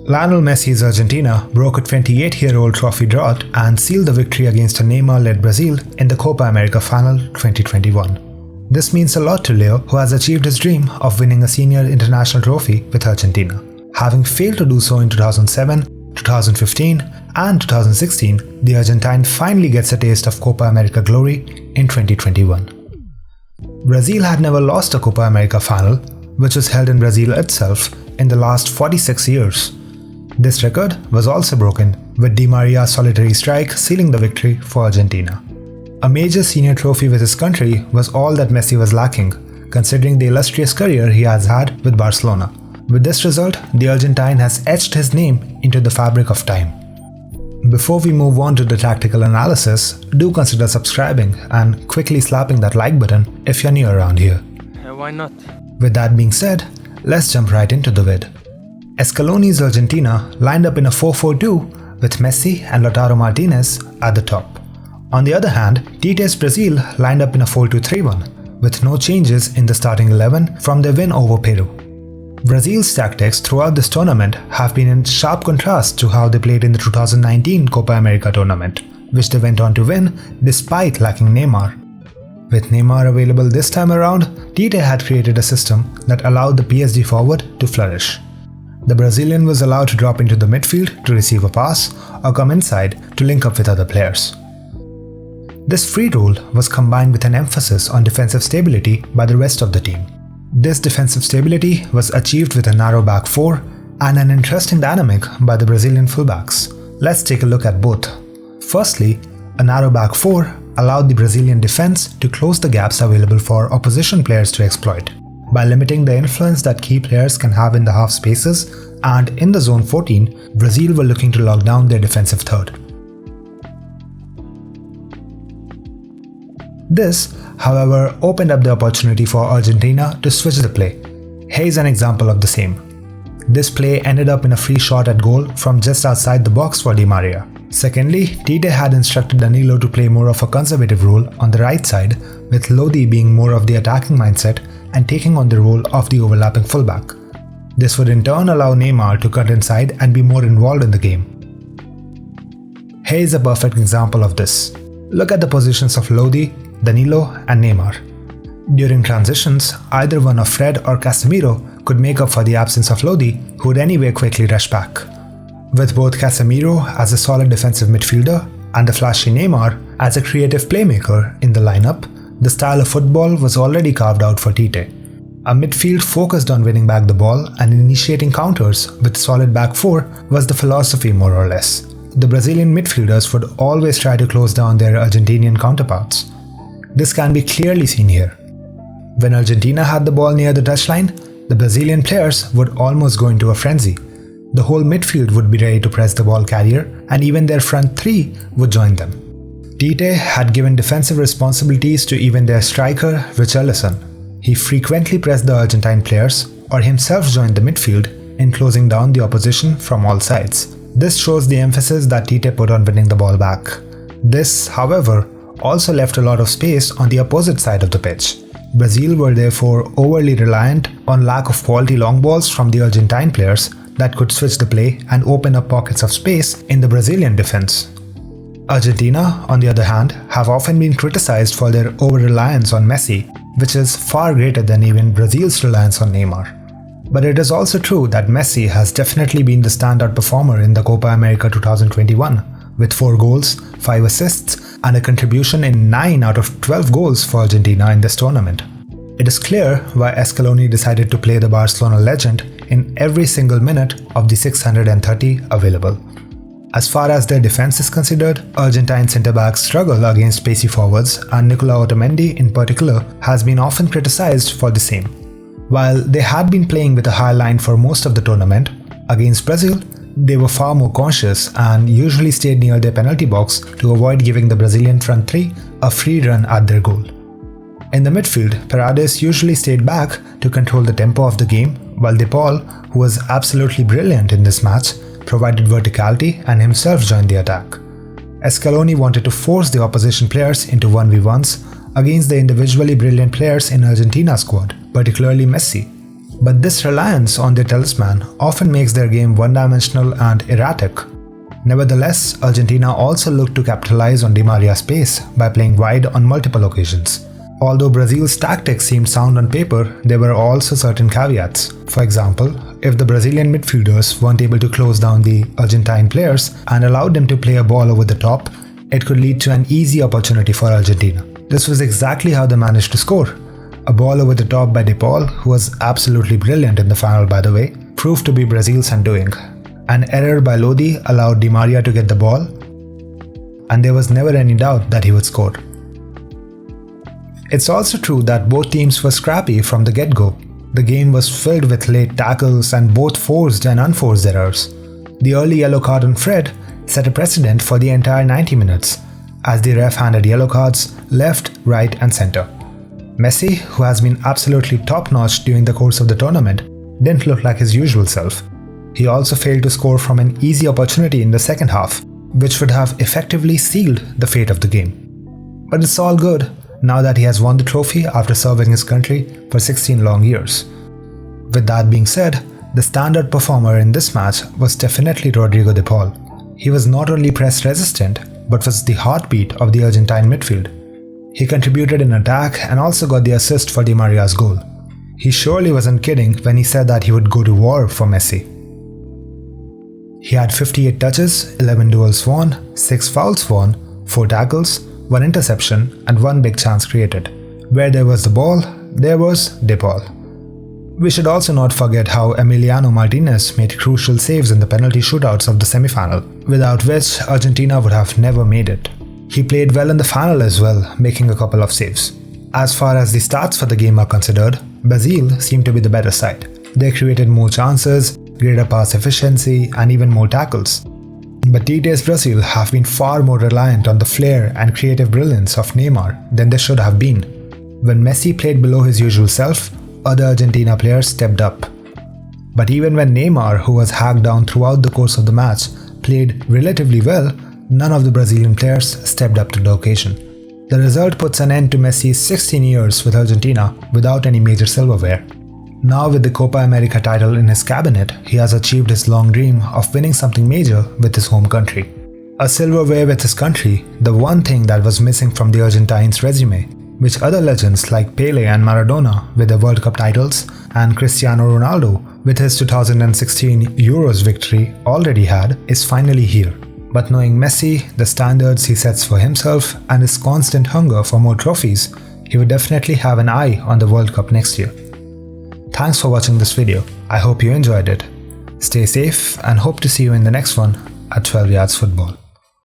Lionel Messi's Argentina broke a 28-year-old trophy drought and sealed the victory against a Neymar-led Brazil in the Copa America Final 2021. This means a lot to Leo, who has achieved his dream of winning a senior international trophy with Argentina. Having failed to do so in 2007, 2015 and 2016, the Argentine finally gets a taste of Copa America glory in 2021. Brazil had never lost a Copa America final, which was held in Brazil itself in the last 46 years. This record was also broken, with Di Maria's solitary strike sealing the victory for Argentina. A major senior trophy with his country was all that Messi was lacking, considering the illustrious career he has had with Barcelona. With this result, the Argentine has etched his name into the fabric of time. Before we move on to the tactical analysis, do consider subscribing and quickly slapping that like button if you're new around here. Why not? With that being said, let's jump right into the vid. Scaloni's Argentina lined up in a 4-4-2 with Messi and Lautaro Martinez at the top. On the other hand, Tite's Brazil lined up in a 4-2-3-1 with no changes in the starting 11 from their win over Peru. Brazil's tactics throughout this tournament have been in sharp contrast to how they played in the 2019 Copa America tournament, which they went on to win despite lacking Neymar. With Neymar available this time around, Tite had created a system that allowed the PSG forward to flourish. The Brazilian was allowed to drop into the midfield to receive a pass or come inside to link up with other players. This free role was combined with an emphasis on defensive stability by the rest of the team. This defensive stability was achieved with a narrow back four and an interesting dynamic by the Brazilian fullbacks. Let's take a look at both. Firstly, a narrow back four allowed the Brazilian defense to close the gaps available for opposition players to exploit, by limiting the influence that key players can have in the half spaces, and in the zone 14, Brazil were looking to lock down their defensive third. This, however, opened up the opportunity for Argentina to switch the play. Here's an example of the same. This play ended up in a free shot at goal from just outside the box for Di Maria. Secondly, Tite had instructed Danilo to play more of a conservative role on the right side, with Lofi being more of the attacking mindset and taking on the role of the overlapping fullback. This would in turn allow Neymar to cut inside and be more involved in the game. Here is a perfect example of this. Look at the positions of Lofi, Danilo and Neymar. During transitions, either one of Fred or Casemiro could make up for the absence of Lofi, who would anyway quickly rush back. With both Casemiro as a solid defensive midfielder and the flashy Neymar as a creative playmaker in the lineup, the style of football was already carved out for Tite. A midfield focused on winning back the ball and initiating counters with solid back four was the philosophy more or less. The Brazilian midfielders would always try to close down their Argentinian counterparts. This can be clearly seen here. When Argentina had the ball near the touchline, the Brazilian players would almost go into a frenzy. The whole midfield would be ready to press the ball carrier, and even their front three would join them. Tite had given defensive responsibilities to even their striker, Richarlison. He frequently pressed the Argentine players, or himself joined the midfield in closing down the opposition from all sides. This shows the emphasis that Tite put on winning the ball back. This, however, also left a lot of space on the opposite side of the pitch. Brazil were therefore overly reliant on lack of quality long balls from the Argentine players that could switch the play and open up pockets of space in the Brazilian defense. Argentina, on the other hand, have often been criticized for their over-reliance on Messi, which is far greater than even Brazil's reliance on Neymar. But it is also true that Messi has definitely been the standout performer in the Copa America 2021, with 4 goals, 5 assists, and a contribution in 9 out of 12 goals for Argentina in this tournament. It is clear why Scaloni decided to play the Barcelona legend in every single minute of the 630 available. As far as their defense is considered, Argentine centre-backs struggle against pacey forwards, and Nicolas Otamendi in particular has been often criticized for the same. While they had been playing with a high line for most of the tournament, against Brazil, they were far more conscious and usually stayed near their penalty box to avoid giving the Brazilian front three a free run at their goal. In the midfield, Paredes usually stayed back to control the tempo of the game, while De Paul, who was absolutely brilliant in this match, provided verticality and himself joined the attack. Scaloni wanted to force the opposition players into 1v1s against the individually brilliant players in Argentina's squad, particularly Messi. But this reliance on their talisman often makes their game one-dimensional and erratic. Nevertheless, Argentina also looked to capitalize on Di Maria's pace by playing wide on multiple occasions. Although Brazil's tactics seemed sound on paper, there were also certain caveats. For example, if the Brazilian midfielders weren't able to close down the Argentine players and allowed them to play a ball over the top, it could lead to an easy opportunity for Argentina. This was exactly how they managed to score. A ball over the top by De Paul, who was absolutely brilliant in the final by the way, proved to be Brazil's undoing. An error by Lodi allowed Di Maria to get the ball, and there was never any doubt that he would score. It's also true that both teams were scrappy from the get-go. The game was filled with late tackles and both forced and unforced errors. The early yellow card on Fred set a precedent for the entire 90 minutes, as the ref handed yellow cards left, right and centre. Messi, who has been absolutely top-notch during the course of the tournament, didn't look like his usual self. He also failed to score from an easy opportunity in the second half, which would have effectively sealed the fate of the game. But it's all good now that he has won the trophy after serving his country for 16 long years. With that being said, the standout performer in this match was definitely Rodrigo De Paul. He was not only press resistant, but was the heartbeat of the Argentine midfield. He contributed in attack and also got the assist for Di Maria's goal. He surely wasn't kidding when he said that he would go to war for Messi. He had 58 touches, 11 duels won, 6 fouls won, 4 tackles, 1 interception and 1 big chance created. Where there was the ball, there was De Paul. We should also not forget how Emiliano Martinez made crucial saves in the penalty shootouts of the semi-final, without which Argentina would have never made it. He played well in the final as well, making a couple of saves. As far as the stats for the game are considered, Brazil seemed to be the better side. They created more chances, greater pass efficiency and even more tackles. But TT's Brazil have been far more reliant on the flair and creative brilliance of Neymar than they should have been. When Messi played below his usual self, other Argentina players stepped up. But even when Neymar, who was hacked down throughout the course of the match, played relatively well, none of the Brazilian players stepped up to the occasion. The result puts an end to Messi's 16 years with Argentina without any major silverware. Now with the Copa America title in his cabinet, he has achieved his long dream of winning something major with his home country. A silverware with his country, the one thing that was missing from the Argentines' resume, which other legends like Pele and Maradona with their World Cup titles and Cristiano Ronaldo with his 2016 Euros victory already had, is finally here. But knowing Messi, the standards he sets for himself and his constant hunger for more trophies, he would definitely have an eye on the World Cup next year. Thanks for watching this video. I hope you enjoyed it. Stay safe and hope to see you in the next one at 12 Yards Football.